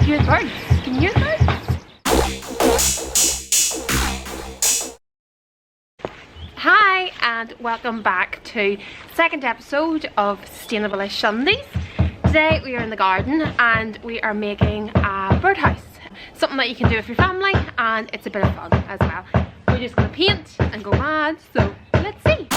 hear the birds. Can you hear the birds? Hi and welcome back to the second episode of Sustainable-ish Sundays. Today we are in the garden and we are making a birdhouse. Something that you can do with your family and it's a bit of fun as well. We're just going to paint and go mad, so let's see.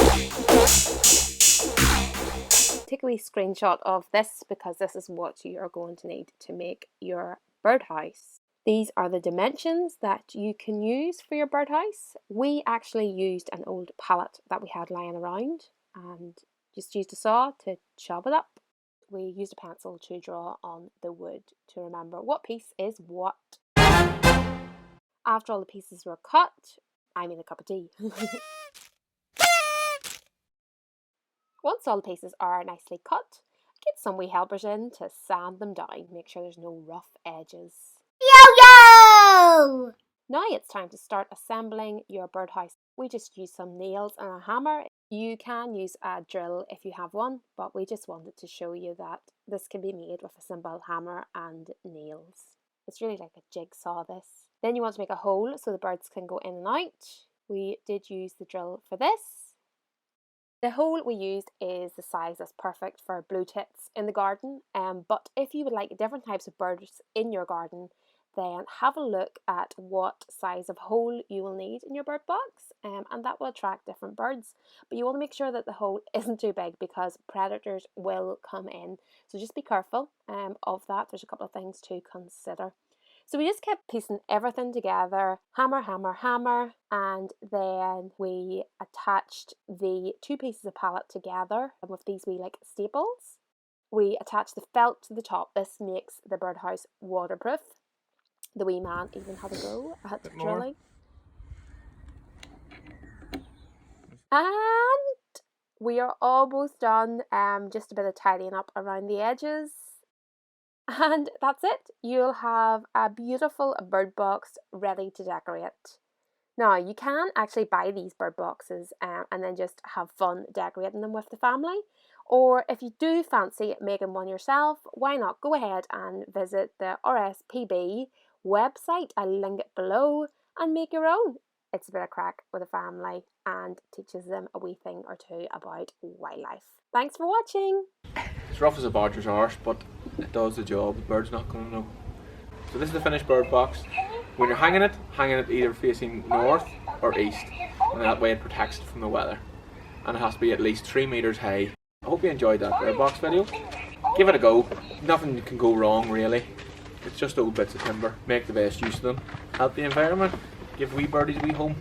Take a wee screenshot of this because this is what you are going to need to make your birdhouse. These are the dimensions that you can use for your birdhouse. We actually used an old pallet that we had lying around and just used a saw to chop it up. We used a pencil to draw on the wood to remember what piece is what. After all the pieces were cut, I made a cup of tea. Once all the pieces are nicely cut, get some wee helpers in to sand them down, make sure there's no rough edges. Yo! Now it's time to start assembling your birdhouse. We just use some nails and a hammer. You can use a drill if you have one, but we just wanted to show you that this can be made with a simple hammer and nails. It's really like a jigsaw this. Then you want to make a hole so the birds can go in and out. We did use the drill for this. The hole we used is the size that's perfect for blue tits in the garden, but if you would like different types of birds in your garden, then have a look at what size of hole you will need in your bird box, and that will attract different birds. But you want to make sure that the hole isn't too big because predators will come in. So just be careful of that. There's a couple of things to consider. So we just kept piecing everything together, hammer, hammer, hammer, and then we attached the two pieces of pallet together with these wee like staples. We attached the felt to the top. This makes the birdhouse waterproof. The wee man even had a go at drilling. And we are almost done, just a bit of tidying up around the edges. And that's it. You'll have a beautiful bird box ready to decorate. Now, you can actually buy these bird boxes and then just have fun decorating them with the family. Or if you do fancy making one yourself, why not go ahead and visit the RSPB website. I'll link it below and make your own. It's a bit of crack with a family and teaches them a wee thing or two about wildlife. Thanks for watching. It's rough as a badger's arse, but it does the job. The bird's not going to know. So this is the finished bird box. When you're hanging it either facing north or east, and that way it protects it from the weather. And it has to be at least 3 meters high. I hope you enjoyed that bird box video. Give it a go. Nothing can go wrong really. It's just old bits of timber. Make the best use of them. Help the environment. Give wee birdies a wee home.